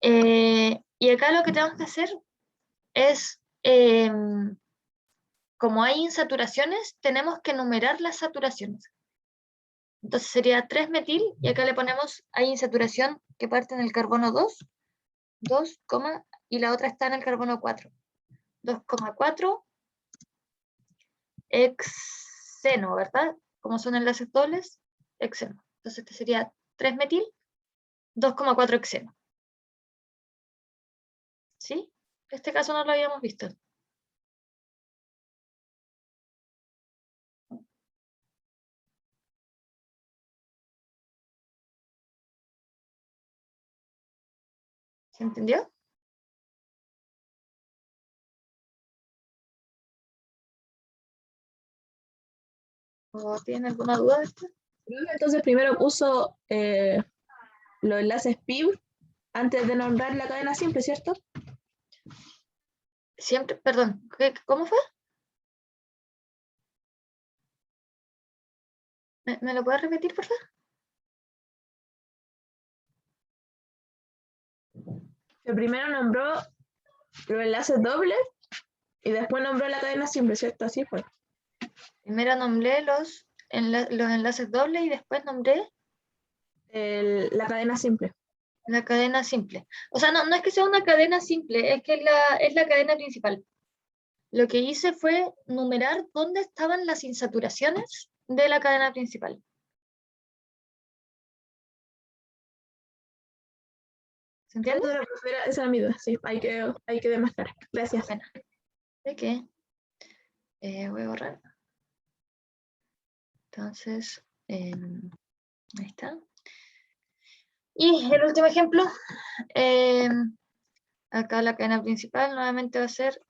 Speaker 1: Y acá lo que tenemos que hacer es, como hay insaturaciones, tenemos que numerar las saturaciones. Entonces sería 3-metil, y acá le ponemos, hay insaturación que parte en el carbono 2, y la otra está en el carbono 4. 2,4 hexeno, ¿verdad? Como son enlaces dobles, hexeno. Entonces este sería 3-metil, 2,4 hexeno. ¿Sí? Este caso no lo habíamos visto. ¿Se entendió? ¿O tienen alguna duda de esto?
Speaker 3: Entonces primero puso los enlaces PIB antes de nombrar la cadena simple, ¿cierto?
Speaker 1: Siempre, perdón, ¿cómo fue? ¿Me lo puedes repetir, por favor?
Speaker 3: Que primero nombró los enlaces dobles y después nombró la cadena simple, ¿cierto? Así fue.
Speaker 1: Primero nombré los enlaces dobles y después nombré
Speaker 3: La cadena simple.
Speaker 1: la cadena simple. O sea, no es que sea una cadena simple, es que es la cadena principal. Lo que hice fue numerar dónde estaban las insaturaciones de la cadena principal. ¿Se entiende?
Speaker 3: Esa era mi duda, sí, hay que demostrar. Gracias.
Speaker 1: Bueno, ¿de qué? Voy a borrar. Entonces, ahí está. Y el último ejemplo, acá la cadena principal nuevamente va a ser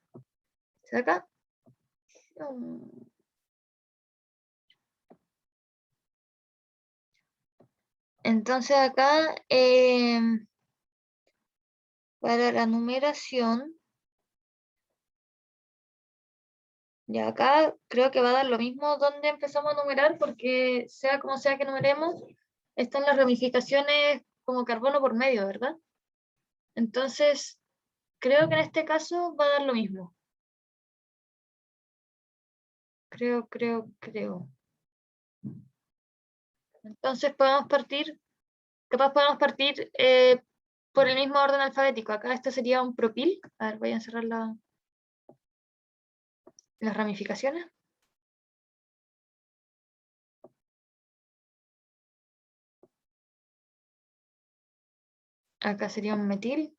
Speaker 1: de acá. Entonces acá, para la numeración, y acá creo que va a dar lo mismo donde empezamos a numerar, porque sea como sea que numeremos, están las ramificaciones como carbono por medio, ¿verdad? Entonces, creo que en este caso va a dar lo mismo. Creo. Entonces capaz podemos partir por el mismo orden alfabético. Acá este sería un propil. A ver, voy a cerrar las ramificaciones. Acá sería un metil.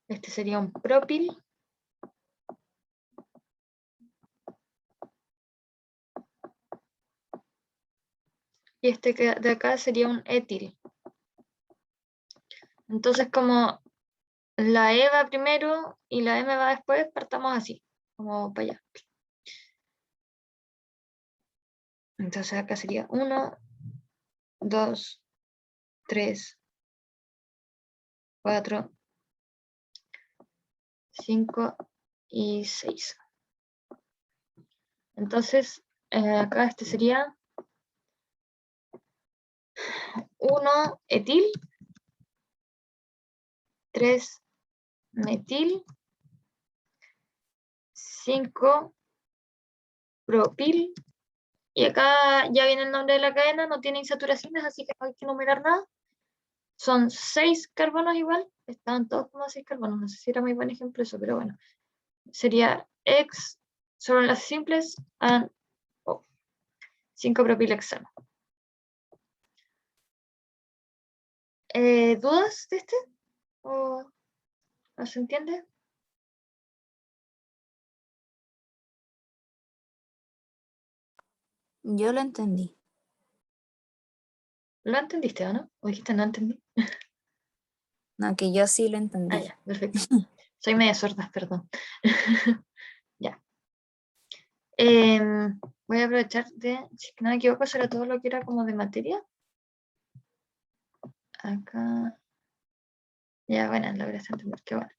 Speaker 1: Este sería un propil. Y este de acá sería un etil. Entonces, como la E va primero y la M va después, partamos así, como para allá. Entonces acá sería 1, 2, 3, 4, 5 y 6. Entonces, acá este sería 1 etil, 3 metil, 5 propil, y acá ya viene el nombre de la cadena, no tiene insaturaciones, así que no hay que numerar nada. Son 6 carbonos igual, estaban todos como 6 carbonos, no sé si era muy buen ejemplo eso, pero bueno. Sería X, solo enlaces simples, and 5 propilhexano. ¿Dudas de este? ¿O no se entiende?
Speaker 2: Yo lo entendí.
Speaker 1: ¿Lo entendiste o no? ¿O dijiste no entendí?
Speaker 2: No, que yo sí lo entendí.
Speaker 1: Ah, ya, perfecto. Soy media sorda, perdón. Ya. Voy a aprovechar de, si no me equivoco, será todo lo que era como de materia. Acá. Ya, bueno, lograste entender, qué bueno.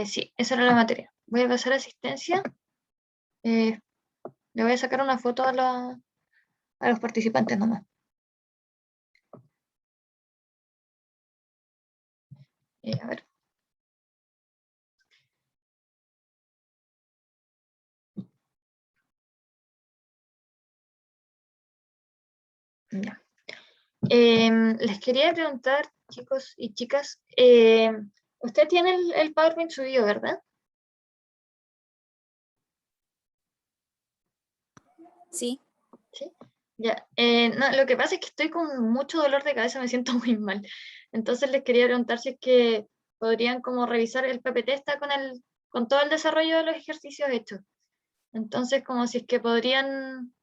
Speaker 1: Sí, esa era la materia. Voy a pasar a asistencia. Le voy a sacar una foto a los participantes nomás. A ver. Ya. Les quería preguntar, chicos y chicas, usted tiene el PowerPoint subido, ¿verdad?
Speaker 2: Sí.
Speaker 1: Sí. Ya. No, lo que pasa es que estoy con mucho dolor de cabeza, me siento muy mal. Entonces les quería preguntar si es que podrían como revisar el PPT está con todo el desarrollo de los ejercicios hechos. Entonces, como si es que podrían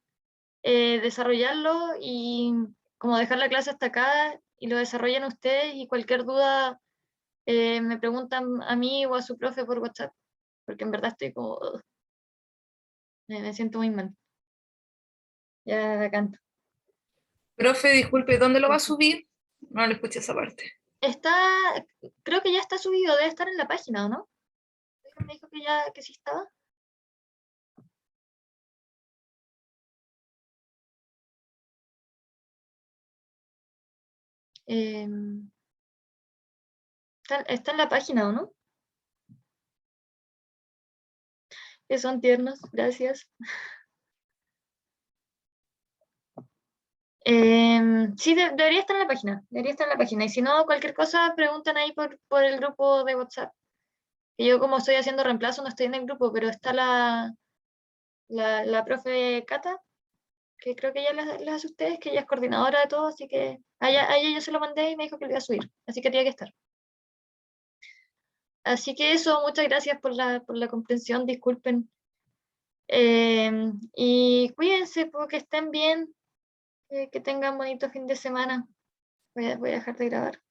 Speaker 1: desarrollarlo y como dejar la clase hasta acá y lo desarrollan ustedes y cualquier duda me preguntan a mí o a su profe por WhatsApp, porque en verdad estoy como, me siento muy mal. Ya canto.
Speaker 4: Profe, disculpe, ¿dónde lo va a subir? No le escuché esa parte.
Speaker 1: Está, creo que ya está subido, debe estar en la página, ¿o no? Me dijo que sí estaba. Está en la página, ¿o no? Que son tiernos, gracias. Sí, debería estar en la página, debería estar en la página. Y si no, cualquier cosa, preguntan ahí por el grupo de WhatsApp. Que yo como estoy haciendo reemplazo, no estoy en el grupo, pero está la profe Cata, que creo que ya les hace a ustedes, que ella es coordinadora de todo, así que a ella yo se lo mandé y me dijo que lo iba a subir, así que tenía que estar. Así que eso, muchas gracias por la comprensión, disculpen. Y cuídense, porque estén bien, que tengan bonito fin de semana. Voy a dejar de grabar.